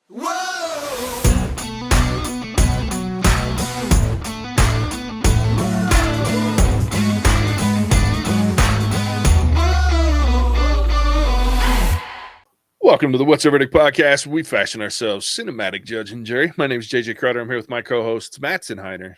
Whoa! Welcome to the What's Your Verdict podcast. We fashion ourselves cinematic judge and jury. My name is JJ Crowder. I'm here with my co-hosts Mattson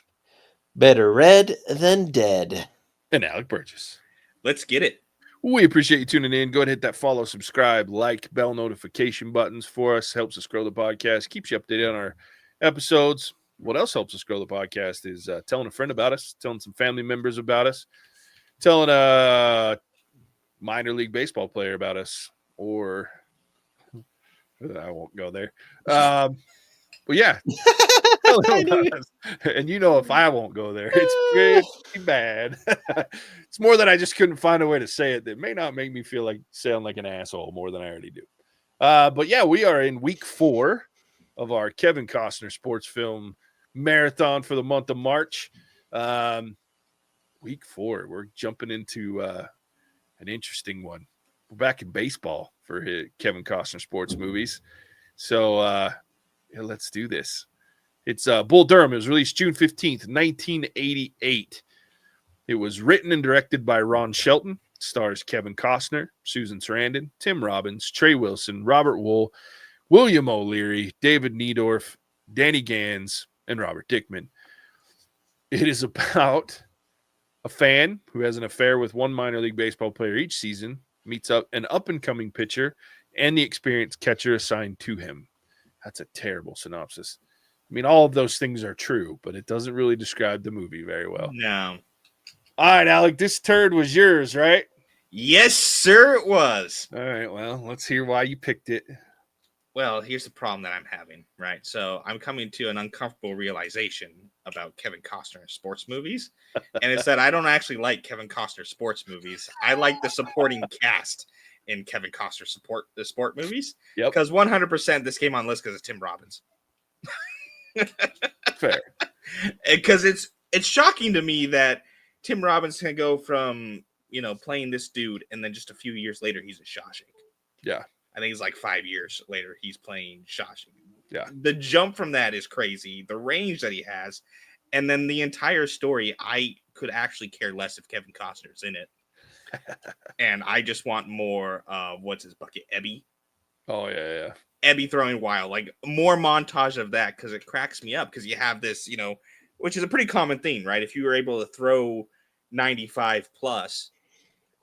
Better read than dead. and Alec Burgess. Let's get it. We appreciate you tuning in. Go ahead and hit that follow, subscribe, like, bell notification buttons for us. Helps us grow the podcast. Keeps you updated on our episodes. What else helps us grow the podcast is telling a friend about us, telling some family members about us, telling a minor league baseball player about us, or I won't go there. But yeah. And you know, if I won't go there, it's pretty bad. It's more that I just couldn't find a way to say it that may not make me feel like sound like an asshole more than I already do. But yeah, we are in week 4 of our Kevin Costner sports film marathon for the month of March. Week 4, we're jumping into an interesting one. We're back in baseball for Kevin Costner sports movies. So yeah, let's do this. It's Bull Durham. It was released June 15th, 1988. It was written and directed by Ron Shelton. Stars Kevin Costner, Susan Sarandon, Tim Robbins, Trey Wilson, Robert Wool, William O'Leary, David Niedorf, Danny Gans, and Robert Dickman. It is about a fan who has an affair with one minor league baseball player each season, meets up an up-and-coming pitcher, and the experienced catcher assigned to him. That's a terrible synopsis. I mean, all of those things are true, but it doesn't really describe the movie very well. No. All right, Alec, this turd was yours, right? Yes, sir, it was. All right, well, let's hear why you picked it. Well, here's the problem that I'm having, right? So I'm coming to an uncomfortable realization about Kevin Costner sports movies. And it's that I don't actually like Kevin Costner sports movies. I like the supporting cast in Kevin Costner sport movies. Yep. Because 100% this came on the list because of Tim Robbins. Fair. Because it's shocking to me that Tim Robbins can go from, playing this dude, and then just a few years later, he's in Shawshank. Yeah. I think it's like 5 years later, he's playing Shawshank. Yeah. The jump from that is crazy. The range that he has, and then the entire story, I could actually care less if Kevin Costner's in it. And I just want more, what's his bucket? Ebby. Oh, yeah. Ebby throwing wild, like more montage of that, because it cracks me up, because you have this, which is a pretty common thing, right? If you were able to throw 95 plus,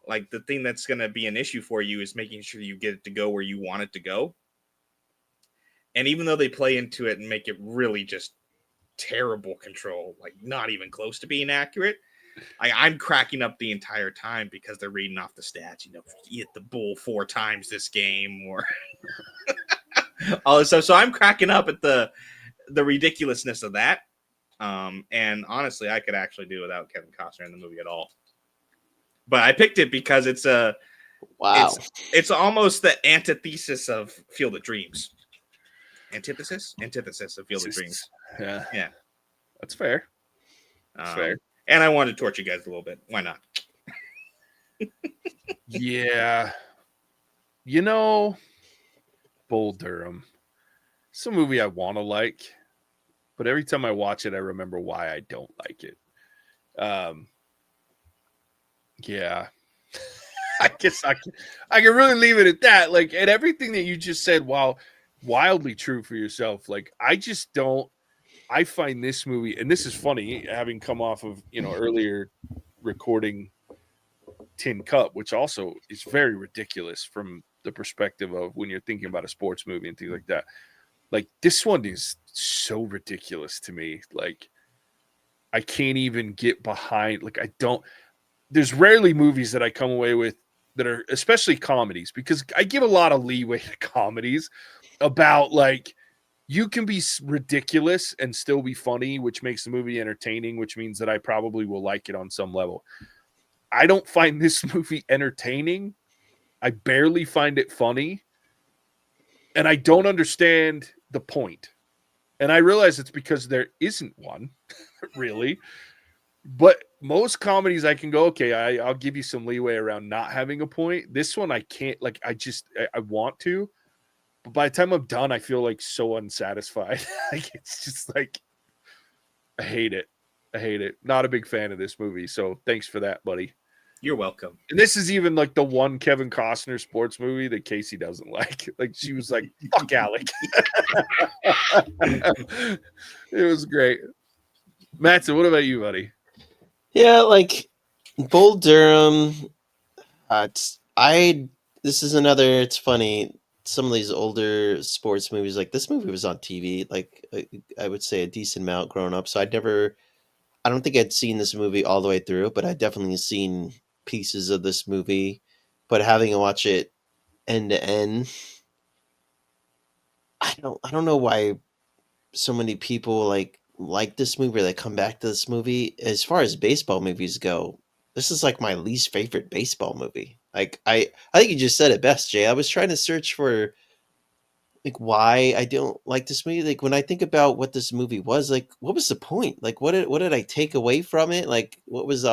like the thing that's going to be an issue for you is making sure you get it to go where you want it to go. And even though they play into it and make it really just terrible control, like not even close to being accurate, I'm cracking up the entire time because they're reading off the stats. You hit the bull 4 times this game, or all this stuff. So I'm cracking up at the ridiculousness of that. And honestly, I could actually do without Kevin Costner in the movie at all. But I picked it because it's it's almost the antithesis of Field of Dreams. Antithesis of Field of Dreams. Yeah. That's fair. Fair. And I wanted to torture you guys a little bit. Why not? Yeah. Bull Durham. It's a movie I want to like, but every time I watch it, I remember why I don't like it. Yeah. I guess I can really leave it at that. Like, and everything that you just said, while wildly true for yourself, like, I find this movie, and this is funny, having come off of, earlier recording Tin Cup, which also is very ridiculous from the perspective of when you're thinking about a sports movie and things like that. Like, this one is so ridiculous to me. Like, I can't even get behind. Like, there's rarely movies that I come away with that are, especially comedies, because I give a lot of leeway to comedies about, like, you can be ridiculous and still be funny, which makes the movie entertaining, which means that I probably will like it on some level. I don't find this movie entertaining. I barely find it funny. And I don't understand the point. And I realize it's because there isn't one, really. But most comedies I can go, okay, I'll give you some leeway around not having a point. This one I can't, like, I want to. But by the time I'm done, I feel like so unsatisfied. Like it's just like I hate it. I hate it. Not a big fan of this movie. So thanks for that, buddy. You're welcome. And this is even like the one Kevin Costner sports movie that Casey doesn't like. Like she was like, fuck Alec. It was great. Mattson, what about you, buddy? Yeah, like Bull Durham. This is another. It's funny. Some of these older sports movies, like this movie was on TV, like I would say a decent amount growing up. So I don't think I'd seen this movie all the way through, but I'd definitely seen pieces of this movie. But having to watch it end to end, I don't know why so many people like this movie or they come back to this movie. As far as baseball movies go, this is like my least favorite baseball movie. Like I think you just said it best, Jay. I was trying to search for like why I don't like this movie. Like when I think about what this movie was, like what was the point? Like what did I take away from it? Like what was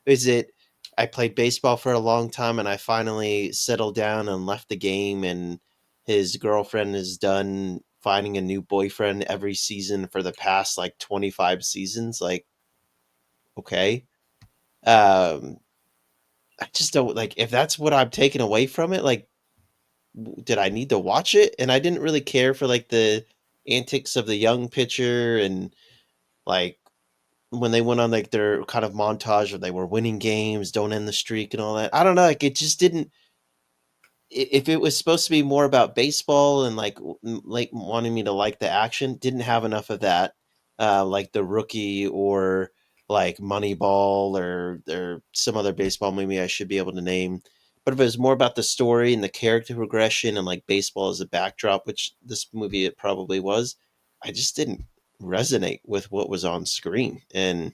is it I played baseball for a long time and I finally settled down and left the game and his girlfriend is done finding a new boyfriend every season for the past like 25 seasons. Like okay. Um I just don't like if that's what I'm taking away from it, like did I need to watch it? And I didn't really care for like the antics of the young pitcher and like when they went on like their kind of montage where they were winning games, don't end the streak and all that. I don't know, like it just didn't. If it was supposed to be more about baseball and like wanting me to like the action, didn't have enough of that. Like the Rookie or like Moneyball or some other baseball movie I should be able to name. But if it was more about the story and the character progression and like baseball as a backdrop, which this movie it probably was, I just didn't resonate with what was on screen. And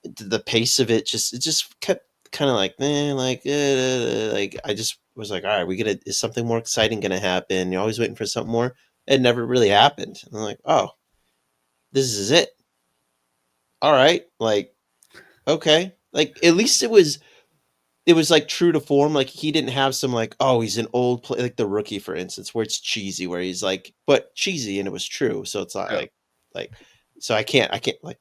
the pace of it just kept kind of like like I just was like, all right, is something more exciting gonna happen? You're always waiting for something more. It never really happened. I'm like, oh, this is it. All right, like okay, like at least it was like true to form. Like he didn't have some like, oh, he's an old play like the Rookie, for instance, where it's cheesy, where he's like, but cheesy and it was true. So it's not Yeah. like so I can't like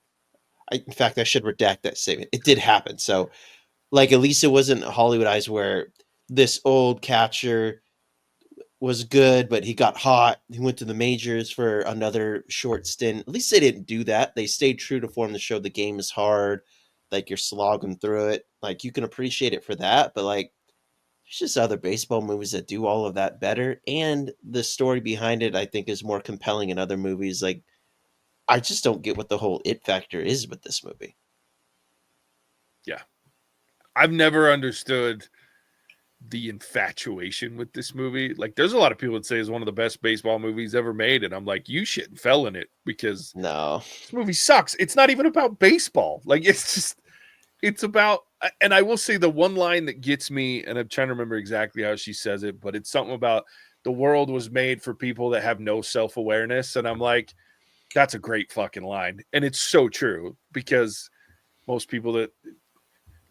in fact I should redact that statement. It did happen. So like at least it wasn't Hollywoodized where this old catcher was good, but he got hot. He went to the majors for another short stint. At least they didn't do that. They stayed true to form to show the game is hard, like you're slogging through it. Like you can appreciate it for that, but like there's just other baseball movies that do all of that better, and the story behind it I think is more compelling in other movies. Like I just don't get what the whole it factor is with this movie. Yeah. I've never understood the infatuation with this movie. Like there's a lot of people that say it's one of the best baseball movies ever made. And I'm like, you shit and fell in it because No. this movie sucks. It's not even about baseball. Like it's about, and I will say the one line that gets me, and I'm trying to remember exactly how she says it, but it's something about the world was made for people that have no self-awareness. And I'm like, that's a great fucking line. And it's so true because most people that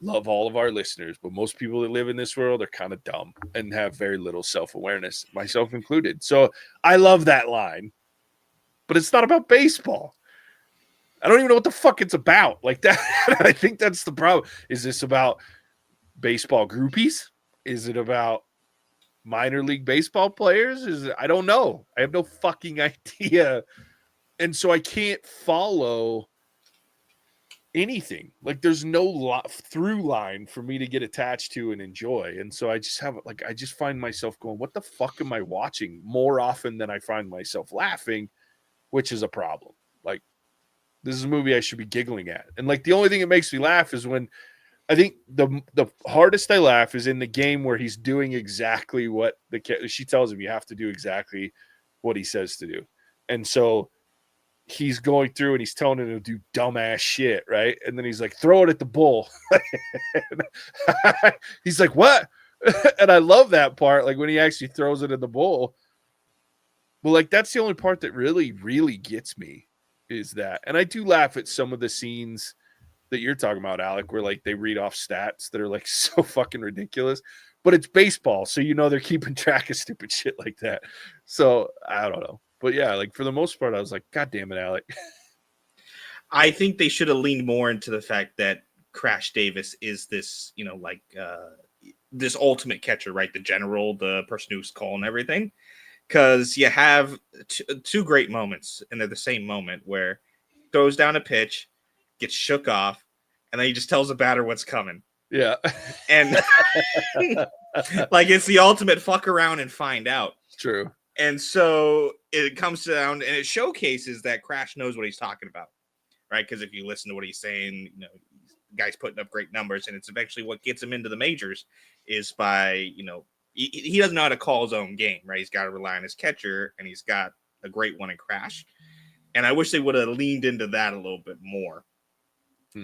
love all of our listeners, but most people that live in this world are kind of dumb and have very little self-awareness, myself included. So I love that line, but it's not about baseball. I don't even know what the fuck it's about. Like that, I think that's the problem. Is this about baseball groupies? Is it about minor league baseball players? I don't know. I have no fucking idea. And so I can't follow anything. Like there's no through line for me to get attached to and enjoy. And so I just have like I just find myself going, what the fuck am I watching more often than I find myself laughing, which is a problem. Like this is a movie I should be giggling at. And like the only thing that makes me laugh is when I think the hardest I laugh is in the game where he's doing exactly what she tells him you have to do exactly what he says to do. And so he's going through and he's telling him to do dumbass shit, right? And then he's like, throw it at the bull. He's like, what? And I love that part, like when he actually throws it at the bull. Well, like that's the only part that really, really gets me is that. And I do laugh at some of the scenes that you're talking about, Alec, where like they read off stats that are like so fucking ridiculous. but it's baseball, so they're keeping track of stupid shit like that. So I don't know, but yeah, like for the most part, I was like, God damn it, Alec. I think they should have leaned more into the fact that Crash Davis is this, this ultimate catcher, right? The general, the person who's calling everything. Because you have two great moments, and they're the same moment where throws down a pitch, gets shook off, and then he just tells the batter what's coming. Yeah. And like it's the ultimate fuck around and find out. True. And so it comes down and it showcases that Crash knows what he's talking about, right? Because if you listen to what he's saying, the guy's putting up great numbers, and it's eventually what gets him into the majors is by, he doesn't know how to call his own game, right? He's got to rely on his catcher, and he's got a great one in Crash. And I wish they would have leaned into that a little bit more,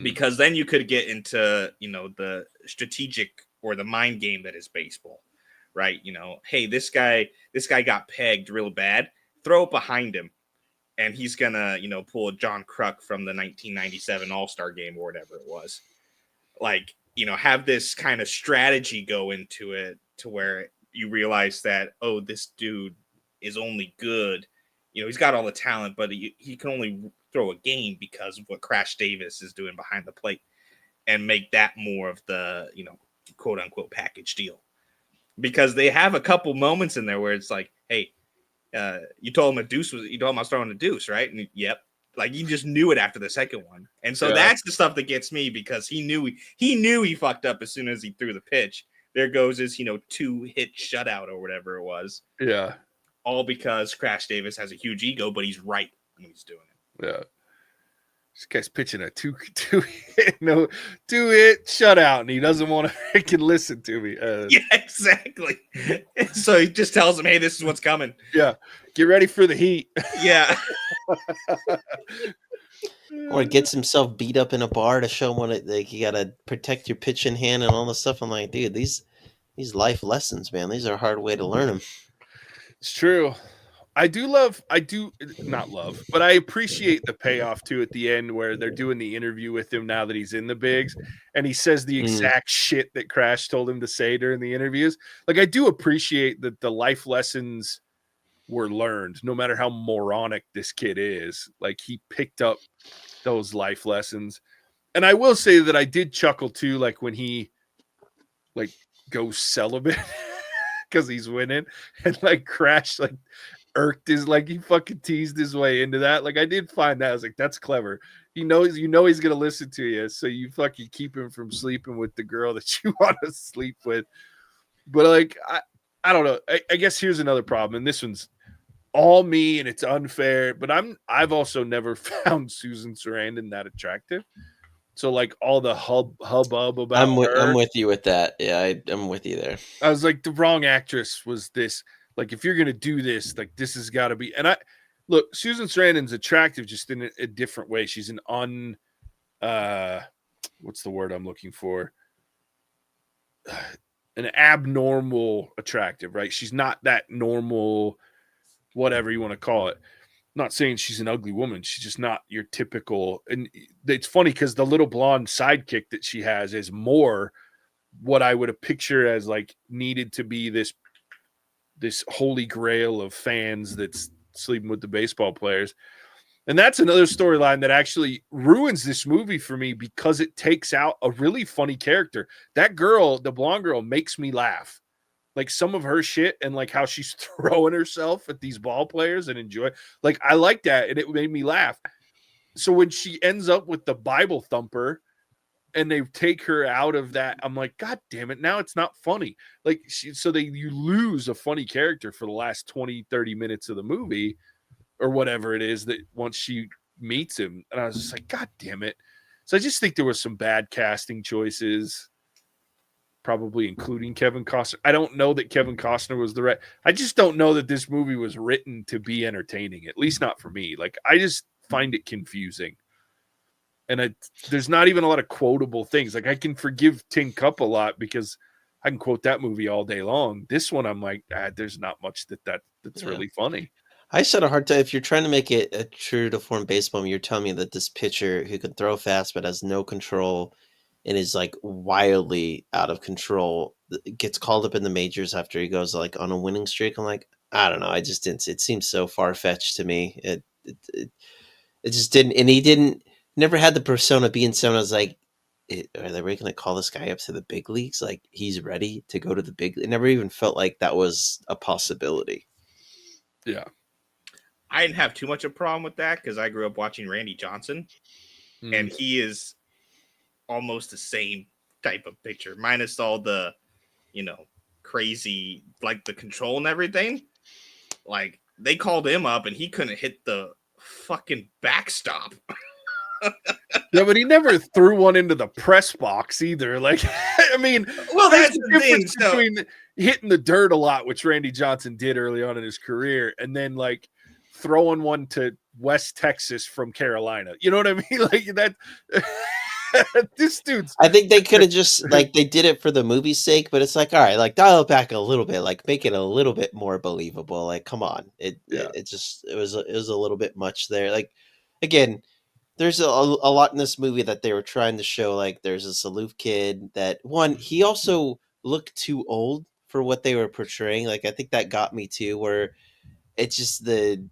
because then you could get into, the strategic or the mind game that is baseball, right? Hey, this guy got pegged real bad. Throw it behind him, and he's gonna, pull a John Kruk from the 1997 All-Star game or whatever it was. Like, have this kind of strategy go into it to where you realize that, oh, this dude is only good. He's got all the talent, but he can only throw a game because of what Crash Davis is doing behind the plate, and make that more of the, quote unquote package deal. Because they have a couple moments in there where it's like, hey, you told him I was throwing a deuce, right? And yep. Like you just knew it after the second one. And so that's the stuff that gets me, because he knew he fucked up as soon as he threw the pitch. There goes his, 2-hit shutout or whatever it was. Yeah. All because Crash Davis has a huge ego, but he's right when he's doing it. Yeah. This guy's pitching a two-hit shutout, and he doesn't want to freaking listen to me. Yeah, exactly. So he just tells him, hey, this is what's coming. Yeah. Get ready for the heat. Yeah. Or gets himself beat up in a bar to show him you got to protect your pitch in hand and all this stuff. I'm like, dude, these life lessons, man, these are a hard way to learn them. It's true. I not love, but I appreciate the payoff too at the end where they're doing the interview with him now that he's in the bigs, and he says the exact shit that Crash told him to say during the interviews. Like, I do appreciate that the life lessons were learned, no matter how moronic this kid is. Like, he picked up those life lessons. And I will say that I did chuckle too, like when he goes celibate because he's winning, and Crash irked his, he fucking teased his way into that. Like, I did find that. I was like, that's clever. He knows, he's gonna listen to you, so you fucking keep him from sleeping with the girl that you want to sleep with. But I don't know. I guess here's another problem, and this one's all me, and it's unfair. But I've also never found Susan Sarandon that attractive. So all the hubbub about her. I'm with you with that. Yeah, I'm with you there. I was like, the wrong actress was this. If you're gonna do this, this has got to be. And look, Susan Sarandon's attractive, just in a different way. She's an what's the word I'm looking for? An abnormal attractive, right? She's not that normal, whatever you want to call it. I'm not saying she's an ugly woman. She's just not your typical. And it's funny because the little blonde sidekick that she has is more what I would have pictured as needed to be this holy grail of fans that's sleeping with the baseball players. And that's another storyline that actually ruins this movie for me, because it takes out a really funny character. That girl, the blonde girl, makes me laugh. Some of her shit and how she's throwing herself at these ball players and enjoy. I like that, and it made me laugh. So when she ends up with the Bible thumper and they take her out of that, I'm like, God damn it, now it's not funny. You lose a funny character for the last 20, 30 minutes of the movie, or whatever it is, that once she meets him. And I was just like, God damn it. So I just think there was some bad casting choices, probably including Kevin Costner. I don't know that Kevin Costner was the right. I just don't know that this movie was written to be entertaining, at least not for me. I just find it confusing. And there's not even a lot of quotable things. I can forgive Tin Cup a lot because I can quote that movie all day long. This one, I'm like, there's not much that's really funny. I just had a hard time. If you're trying to make it a true to form baseball, you're telling me that this pitcher who can throw fast but has no control and is like wildly out of control. Gets called up in the majors after he goes like on a winning streak. I'm like, I don't know. I just didn't. It seems so far fetched to me. It just didn't. And he didn't. Never had the persona being someone. I was like, are they really going to call this guy up to the big leagues? Like he's ready to go to the big. It never even felt like that was a possibility. Yeah. I didn't have too much of a problem with that because I grew up watching Randy Johnson, and he is almost the same type of picture, minus all the, crazy, like the control and everything. Like they called him up and he couldn't hit the fucking backstop. Yeah, but he never threw one into the press box either. Like, I mean, well, there's that's the the thing. difference between hitting the dirt a lot, which Randy Johnson did early on in his career, and then like throwing one to West Texas from Carolina. You know what I mean? Like that. This dude's. I think they could have just like they did it for the movie's sake, but it's like, all right, like dial it back a little bit, like make it a little bit more believable. Like, come on, it was a little bit much there. Like, again, there's a lot in this movie that they were trying to show. Like, there's this aloof kid that he also looked too old for what they were portraying. Like, I think that got me too, where it's just the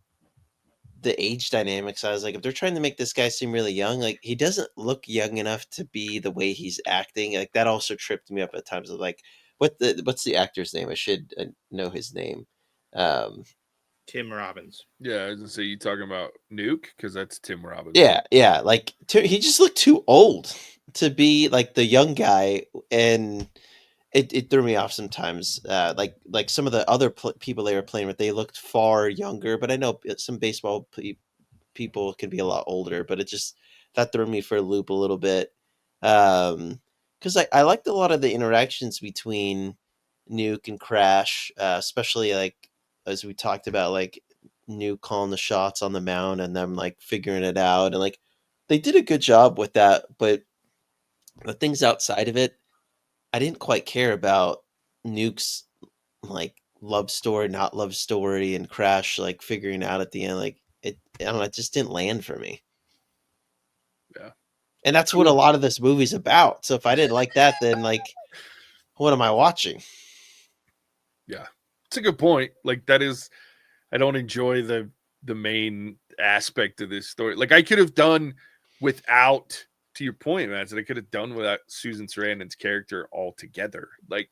age dynamics. I was like, if they're trying to make this guy seem really young, like he doesn't look young enough to be the way he's acting. Like that also tripped me up at times. Of like, what's the actor's name? I should know his name. Tim Robbins. Yeah, I was gonna say you talking about Nuke because that's Tim Robbins. Yeah. Like he just looked too old to be like the young guy, and it threw me off sometimes. Like some of the other people they were playing with, they looked far younger. But I know some baseball people can be a lot older, but it just that threw me for a loop a little bit. Because I liked a lot of the interactions between Nuke and Crash, especially like as we talked about, like Nuke calling the shots on the mound and them like figuring it out, and like they did a good job with that. But the things outside of it, I didn't quite care about. Nuke's like love story, not love story, and Crash like figuring out at the end, like I don't know, it just didn't land for me. Yeah. And that's what a lot of this movie's about. So if I didn't like that, then like what am I watching? Yeah. It's a good point. Like that is, I don't enjoy the main aspect of this story. Like I could have done without, to your point, man, I could have done without Susan Sarandon's character altogether. Like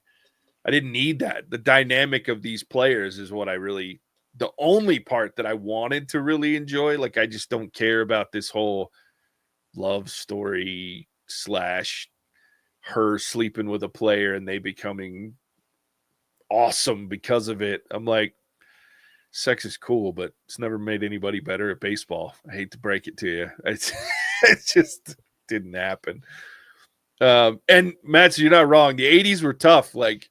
I didn't need that. The dynamic of these players is what I really, the only part that I wanted to really enjoy. Like I just don't care about this whole love story / her sleeping with a player and they becoming awesome because of it. I'm like, sex is cool, but it's never made anybody better at baseball. I hate to break it to you. It just didn't happen. And Matt, you're not wrong. The 80s were tough. Like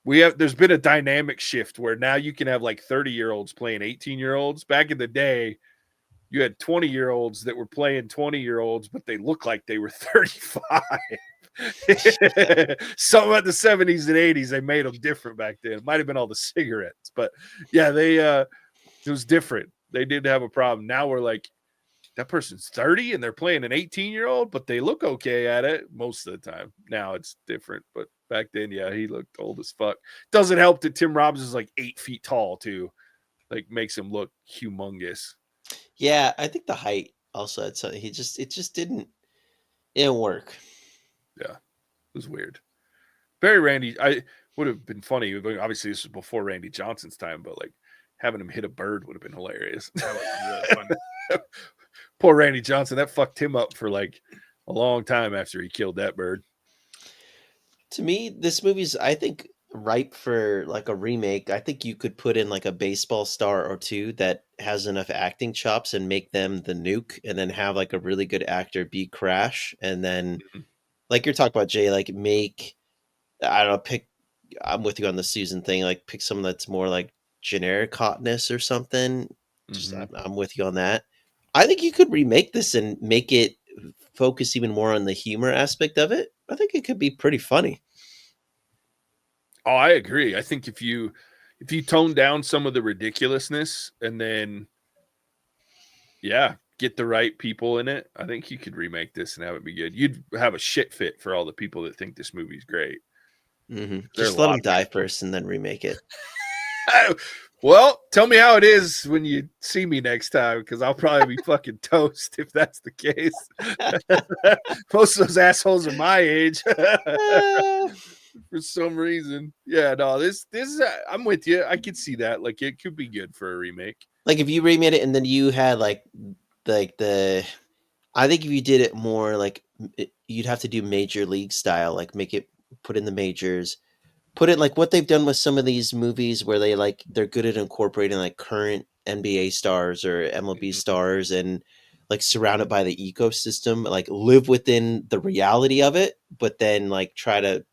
there's been a dynamic shift where now you can have like 30-year-olds playing 18-year-olds. Back in the day, you had 20-year-olds that were playing 20-year-olds, but they looked like they were 35. Some at the 70s and 80s, they made them different back then. It might have been all the cigarettes, but yeah, it was different. They did have a problem. Now we're like, that person's 30 and they're playing an 18-year-old, but they look okay at it most of the time. Now it's different, but back then, yeah, he looked old as fuck. Doesn't help that Tim Robbins is like 8 feet tall too. Like makes him look humongous. Yeah, I think the height also had something. It just didn't work. Yeah, it was weird. Very Randy. I would have been funny. Obviously, this was before Randy Johnson's time, but like having him hit a bird would have been hilarious. That was really fun. Poor Randy Johnson. That fucked him up for like a long time after he killed that bird. To me, this movie's, I think, ripe for like a remake. I think you could put in like a baseball star or two that has enough acting chops and make them the Nuke, and then have like a really good actor be Crash, and then like you're talking about, Jay, like make, I don't know, I'm with you on the Susan thing, like pick someone that's more like generic hotness or something. Just I'm with you on that. I think you could remake this and make it focus even more on the humor aspect of it. I think it could be pretty funny. Oh, I agree. I think if you tone down some of the ridiculousness and then, yeah, get the right people in it, I think you could remake this and have it be good. You'd have a shit fit for all the people that think this movie's great. There are a Just let lot him of die first and then remake it. Well, tell me how it is when you see me next time, because I'll probably be fucking toast if that's the case. Most of those assholes are my age for some reason. Yeah, no, this I'm with you. I could see that. Like, it could be good for a remake. Like if you remade it and then you had like the, I think if you did it more like you'd have to do major league style, like make it put in the majors, put it like what they've done with some of these movies where they're good at incorporating like current NBA stars or MLB stars and like surrounded by the ecosystem, like live within the reality of it, but then like try to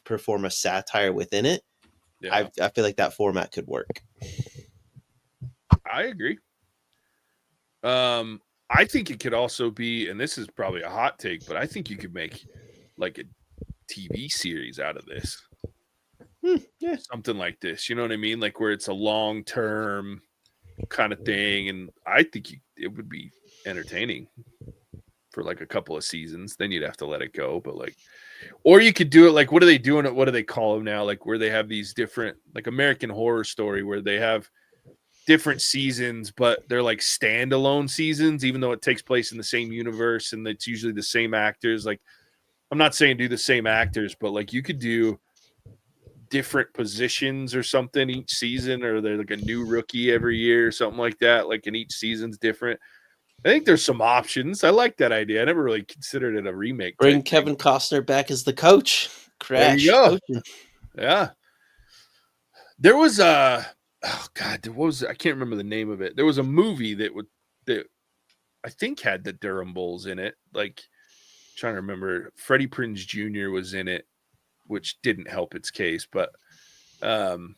perform a satire within it. Yeah, I feel like that format could work. I agree. I think it could also be, and this is probably a hot take, but I think you could make like a TV series out of this. Yeah. Something like this. You know what I mean? Like where it's a long-term kind of thing. And I think it would be entertaining for like a couple of seasons. Then you'd have to let it go. But like, or you could do it like, what are they doing? What do they call them now? Like where they have these different, like American Horror Story, where they have different seasons, but they're like standalone seasons, even though it takes place in the same universe and it's usually the same actors. Like, I'm not saying do the same actors, but like you could do different positions or something each season, or they're like a new rookie every year or something like that. Like, in each season's different. I think there's some options. I like that idea. I never really considered it a remake. Bring Kevin Costner back as the coach. There you Crash. go. Coaching. Yeah. There was a, oh God, what was it? I can't remember the name of it. There was a movie that I think had the Durham Bulls in it. Like, I'm trying to remember. Freddie Prinze Jr. was in it, which didn't help its case. But, God,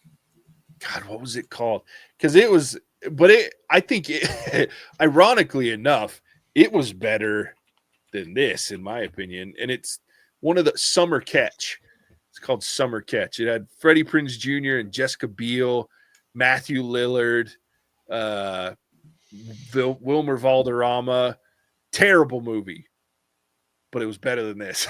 what was it called? Because it was, but I think ironically enough, it was better than this, in my opinion. And it's one of the Summer Catch. It's called Summer Catch. It had Freddie Prinze Jr. and Jessica Biel, Matthew Lillard, Wilmer Valderrama. Terrible movie, but it was better than this.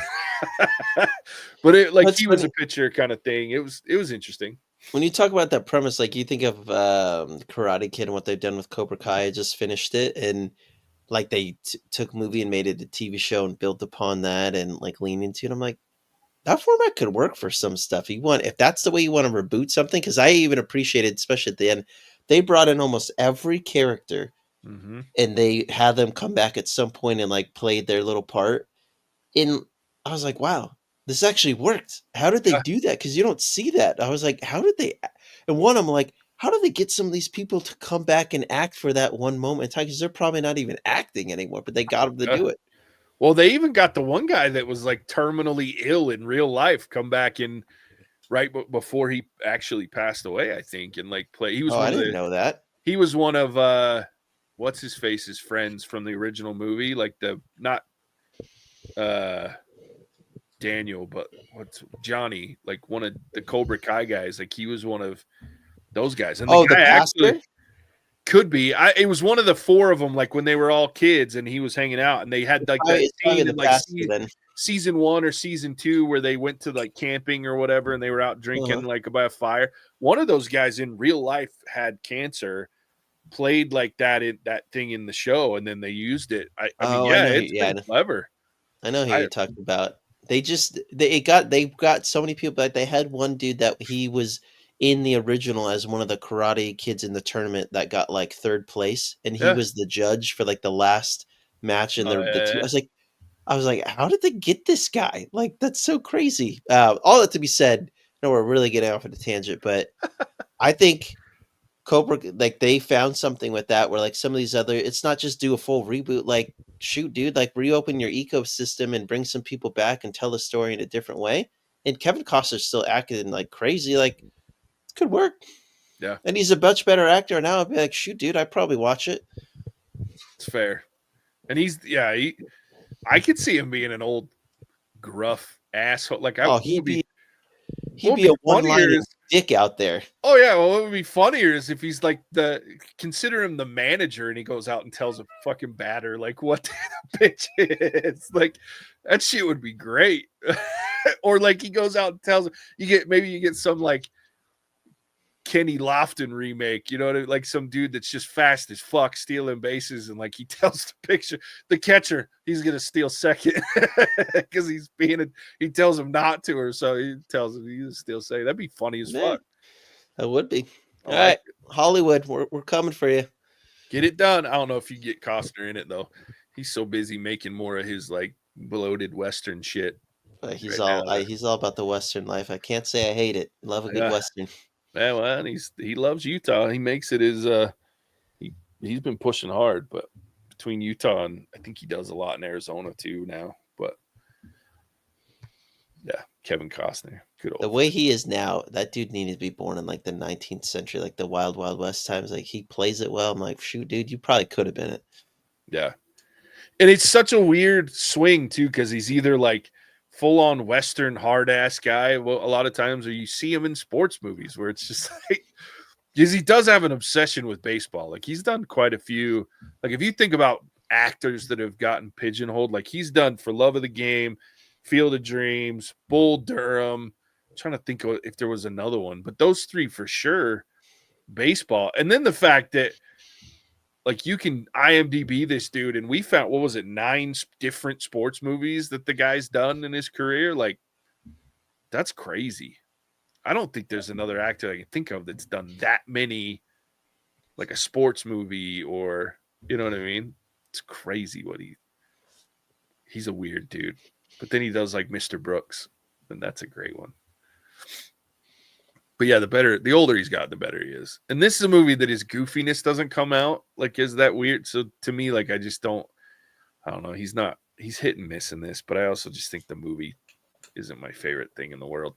But it, like, he was a pitcher kind of thing. It was interesting. When you talk about that premise, like you think of Karate Kid and what they've done with Cobra Kai. I just finished it, and like they took movie and made it a TV show and built upon that and like lean into it. I'm like, that format could work for some stuff. If that's the way you want to reboot something, because I even appreciated, especially at the end, they brought in almost every character and they had them come back at some point and like played their little part. And I was like, wow, this actually worked. How did they do that? Because you don't see that. I was like, how did they? And one, I'm like, how do they get some of these people to come back and act for that one moment in time? Because they're probably not even acting anymore, but they got them to do it. Well, they even got the one guy that was like terminally ill in real life come back in right before he actually passed away, I think, and like play. He was. I didn't know that. He was one of what's his face's friends from the original movie, like not Daniel, but what's Johnny, like one of the Cobra Kai guys. Like, he was one of those guys. And the guy actually could be. It was one of the four of them, like when they were all kids and he was hanging out, and they had like that scene in like season 1 or season 2 where they went to like camping or whatever, and they were out drinking like by a fire. One of those guys in real life had cancer, played like that thing in the show, and then they used it. I mean, it's been clever. I know who you're talking about. They got so many people. Like, they had one dude that he was in the original as one of the karate kids in the tournament that got like 3rd place, and he was the judge for like the last match. And I was like, how did they get this guy? Like, that's so crazy. All that to be said, no, we're really getting off on a tangent, but I think Cobra, like, they found something with that where like some of these other, it's not just do a full reboot. Like, shoot, dude, like reopen your ecosystem and bring some people back and tell the story in a different way. And Kevin Costner's still acting like crazy. Like, it could work. Yeah. And he's a much better actor now. I'd be like, shoot, dude, I'd probably watch it. It's fair. And I could see him being an old gruff asshole. Like, he'd be a one-liner dick out there. Oh yeah, well, what would be funnier is if he's like consider him the manager and he goes out and tells a fucking batter like what the pitch is. Like that shit would be great. Or like he goes out and tells him you get some like Kenny Lofton remake, you know, like some dude that's just fast as fuck stealing bases, and like he tells the catcher he's gonna steal second because he tells him not to, or so he tells him he's steal second. That'd be funny as fuck. That would be. All right, Hollywood, we're coming for you. Get it done. I don't know if you get Costner in it though. He's so busy making more of his like bloated Western shit. He's all about the Western life. I can't say I hate it. Love a good Western. Yeah, well, he loves Utah. He makes it his he's been pushing hard, but between Utah and I think he does a lot in Arizona too now. But yeah, Kevin Costner. Good old. The way he is now, that dude needed to be born in like the 19th century, like the Wild Wild West times. Like he plays it well. I'm like, shoot, dude, you probably could have been it. Yeah. And it's such a weird swing too, because he's either like full-on Western hard-ass guy, well, a lot of times, or you see him in sports movies where it's just like, because he does have an obsession with baseball. Like he's done quite a few. Like if you think about actors that have gotten pigeonholed, like he's done For Love of the Game, Field of Dreams, Bull Durham. I'm trying to think if there was another one, but those three for sure, baseball. And then the fact that like you can IMDb this dude, and we found, what was it, 9 different sports movies that the guy's done in his career. Like that's crazy. I don't think there's another actor I can think of that's done that many, like a sports movie, or you know what I mean? It's crazy what he's a weird dude. But then he does like Mr. Brooks, and that's a great one. But yeah, the older he's got, the better he is. And this is a movie that his goofiness doesn't come out. Like, is that weird? So to me, like, I don't know. He's hit and miss in this, but I also just think the movie isn't my favorite thing in the world,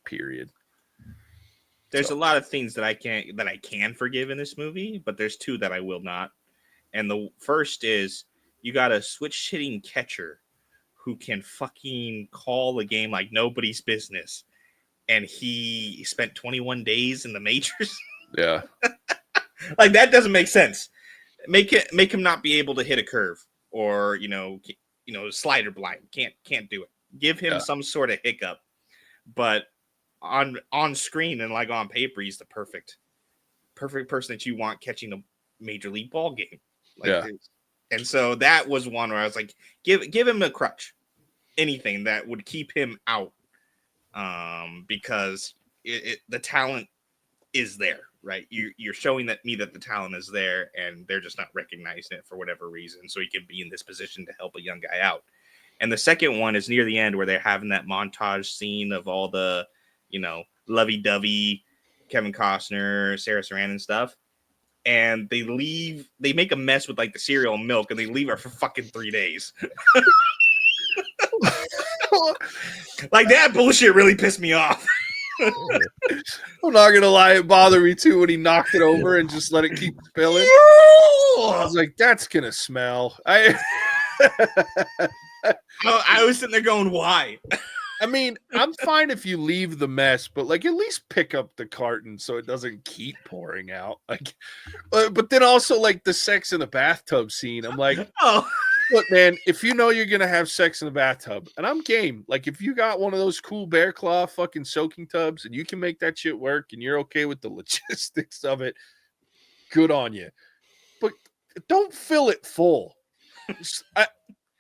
period. There's a lot of things that I can forgive in this movie, but there's 2 that I will not. And the first is you got a switch hitting catcher who can fucking call a game like nobody's business. And he spent 21 days in the majors. Yeah. Like that doesn't make sense. Make him not be able to hit a curve or, slider blind. Can't do it. Give him some sort of hiccup. But on screen and like on paper, he's the perfect person that you want catching a major league ball game. Like and so that was one where I was like, give him a crutch. Anything that would keep him out. Because the talent is there, right? You're showing that the talent is there, and they're just not recognizing it for whatever reason. So he can be in this position to help a young guy out. And the second one is near the end where they're having that montage scene of all the, lovey-dovey Kevin Costner, Sarah Sarandon stuff. And they make a mess with like the cereal and milk, and they leave her for fucking 3 days. Like that bullshit really pissed me off. I'm not gonna lie, it bothered me too when he knocked it over and just let it keep spilling. I was like, that's gonna smell. I was sitting there going, why? I mean, I'm fine if you leave the mess, but like at least pick up the carton so it doesn't keep pouring out. Like, but then also like the sex in the bathtub scene. I'm like, oh. Look, man, if you know you're going to have sex in the bathtub, and I'm game, like if you got one of those cool bear claw fucking soaking tubs and you can make that shit work and you're okay with the logistics of it, good on you. But don't fill it full.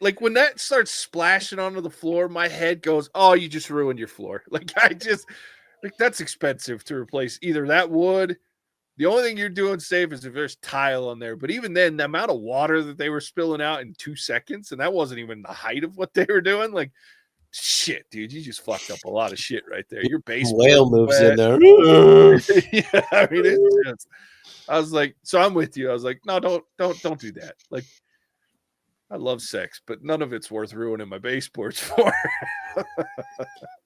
Like when that starts splashing onto the floor, my head goes, oh, you just ruined your floor. Like that's expensive to replace either that wood. The only thing you're doing safe is if there's tile on there. But even then, the amount of water that they were spilling out in 2 seconds, and that wasn't even the height of what they were doing. Like, shit, dude, you just fucked up a lot of shit right there. Your basement whale moves in there. Yeah, I mean, it's just, I was like, so I'm with you. I was like, no, don't do that. Like, I love sex, but none of it's worth ruining my baseboards for.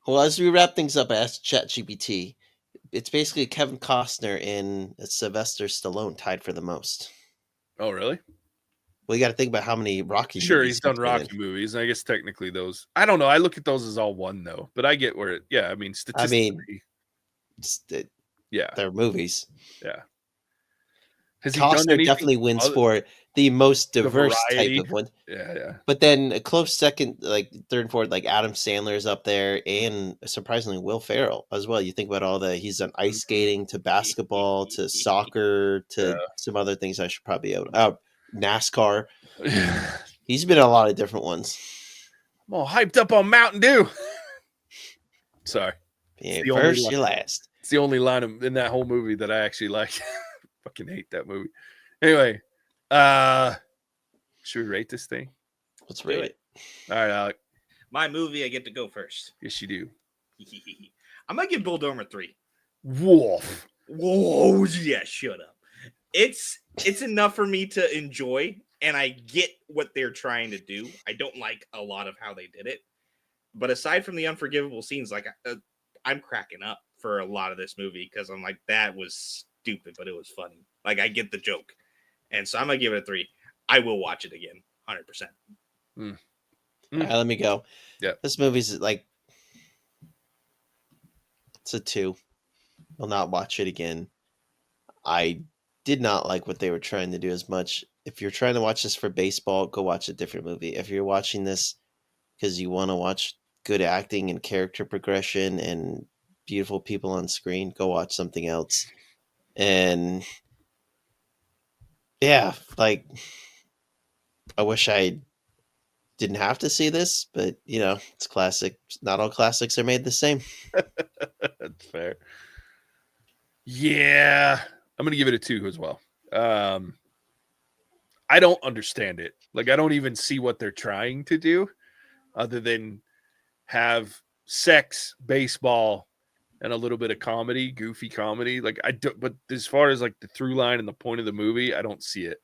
Well, as we wrap things up, I asked ChatGPT. It's basically Kevin Costner and Sylvester Stallone tied for the most. Oh, really? Well, you got to think about how many Rocky movies. Sure, he's done Rocky movies. I guess technically those. I don't know. I look at those as all one, though. But I get where it. Yeah, I mean, statistically. Yeah. They're movies. Yeah. Has he done Costner anything definitely wins other, for the most the diverse type variety? of one. Yeah, yeah. But then a close second, like third and fourth, like Adam Sandler's up there, and surprisingly Will Ferrell as well. You think about all the he's done ice skating to basketball to soccer to some other things I should probably out. NASCAR. He's been in a lot of different ones. I'm all hyped up on Mountain Dew. Sorry. Yeah, first you last. It's the only line in that whole movie that I actually like. Fucking hate that movie. Anyway, should we rate this thing? Let's rate it. All right, Alec. My movie, I get to go first. Yes, you do. I'm gonna give Bull Durham a 3. Wolf. Whoa, yeah, shut up. It's enough for me to enjoy, and I get what they're trying to do. I don't like a lot of how they did it, but aside from the unforgivable scenes, like I'm cracking up for a lot of this movie because I'm like, that was stupid, but it was funny. Like, I get the joke, and so I'm gonna give it a 3. I will watch it again, 100%. All right, let me go. Yeah, this movie's like it's a 2. I'll not watch it again. I did not like what they were trying to do as much. If you're trying to watch this for baseball, go watch a different movie. If you're watching this because you want to watch good acting and character progression and beautiful people on screen, go watch something else. And yeah, like I wish I didn't have to see this, but you know, it's classic. Not all classics are made the same. That's fair. Yeah, I'm gonna give it a 2 as well. I don't understand it. Like, I don't even see what they're trying to do, other than have sex, baseball, and a little bit of comedy, goofy comedy. Like, I do, but as far as like the through line and the point of the movie, I don't see it.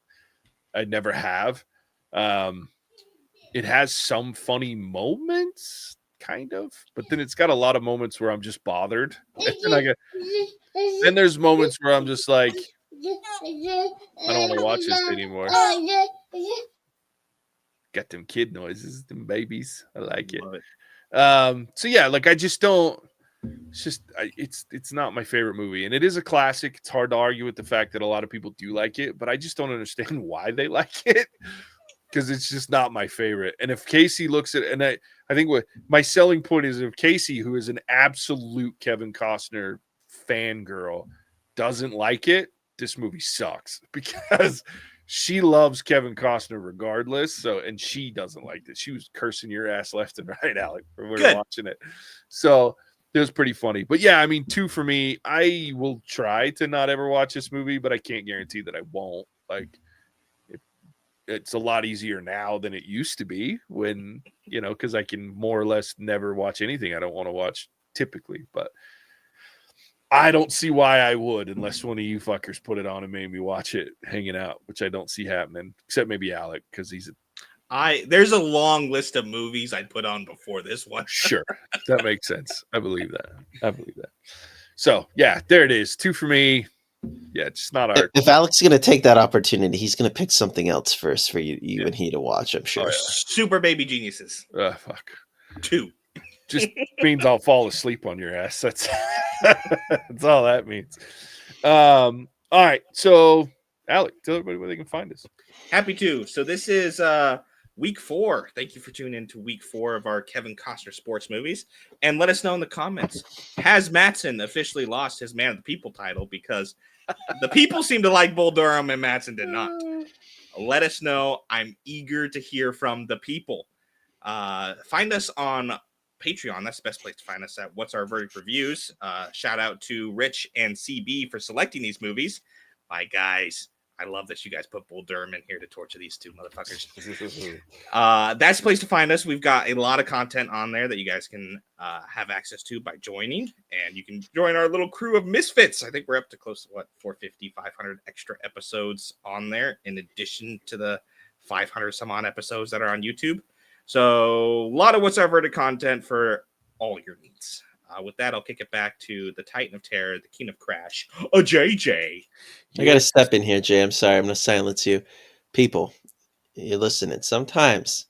I never have. It has some funny moments, kind of, but then it's got a lot of moments where I'm just bothered. Then there's moments where I'm just like, I don't want to watch this anymore. Got them kid noises, them babies. I like it. So yeah, like I just don't. It's just it's not my favorite movie, and it is a classic. It's hard to argue with the fact that a lot of people do like it, but I just don't understand why they like it, because it's just not my favorite. And if Casey looks at, and I think what my selling point is, if Casey, who is an absolute Kevin Costner fangirl, doesn't like it, this movie sucks, because she loves Kevin Costner regardless. So, and she doesn't like this. She was cursing your ass left and right, Alec, when we were watching it. So it was pretty funny. But yeah, I mean, 2 for me. I will try to not ever watch this movie, but I can't guarantee that I won't. Like, it's a lot easier now than it used to be, when, you know, because I can more or less never watch anything I don't want to watch typically. But I don't see why I would, unless one of you fuckers put it on and made me watch it hanging out, which I don't see happening, except maybe Alec, because he's there's a long list of movies I'd put on before this one. Sure. That makes sense. I believe that. So yeah, there it is. 2 for me. Yeah, it's just not our. If Alec's going to take that opportunity, he's going to pick something else first for you and he to watch, I'm sure. Oh, yeah. Super Baby Geniuses. Fuck. 2. Just means I'll fall asleep on your ass. That's all that means. All right. So, Alec, tell everybody where they can find us. Happy to. So this is week 4. Thank you for tuning in to week 4 of our Kevin Costner sports movies. And let us know in the comments, has Mattson officially lost his Man of the People title? Because the people seem to like Bull Durham and Mattson did not. Let us know. I'm eager to hear from the people. Find us on Patreon. That's the best place to find us at What's Our Verdict Reviews. Shout out to Rich and CB for selecting these movies. My guys, I love that you guys put Bull Durham in here to torture these 2 motherfuckers. That's the place to find us. We've got a lot of content on there that you guys can have access to by joining. And you can join our little crew of misfits. I think we're up to close to, 450, 500 extra episodes on there, in addition to the 500 some odd episodes that are on YouTube. So a lot of What's Our Verdict content for all your needs. With that, I'll kick it back to the Titan of Terror, the King of Crash, JJ. I got to step in here, Jay. I'm sorry. I'm going to silence you. People, you're listening. Sometimes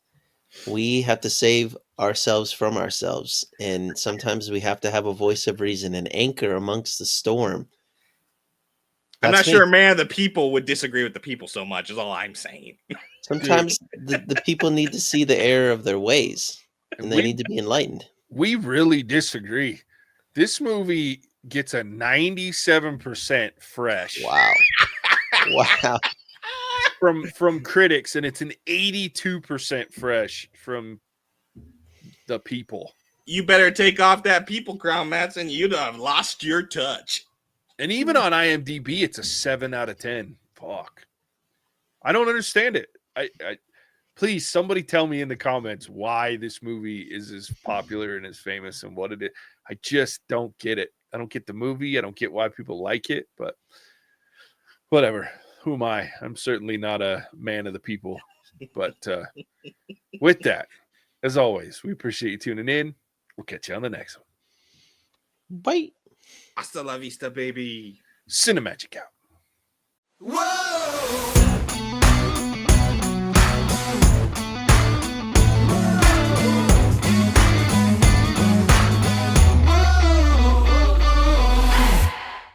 we have to save ourselves from ourselves, and sometimes we have to have a voice of reason, an anchor amongst the storm. I'm That's not me. sure a man of the people would disagree with the people so much, is all I'm saying. Sometimes the people need to see the error of their ways, and they need to be enlightened. We really disagree. This movie gets a 97% fresh. Wow. Wow. From critics, and it's an 82% fresh from the people. You better take off that people crown, Mattson. You'd have lost your touch. And even on IMDb, it's a 7 out of 10. Fuck. I don't understand it. I please, somebody tell me in the comments why this movie is as popular and as famous and what it is. I just don't get it. I don't get the movie. I don't get why people like it, but whatever. Who am I? I'm certainly not a man of the people. But with that, as always, we appreciate you tuning in. We'll catch you on the next one. Bye. Hasta la vista, baby. Cinemagic out. Whoa!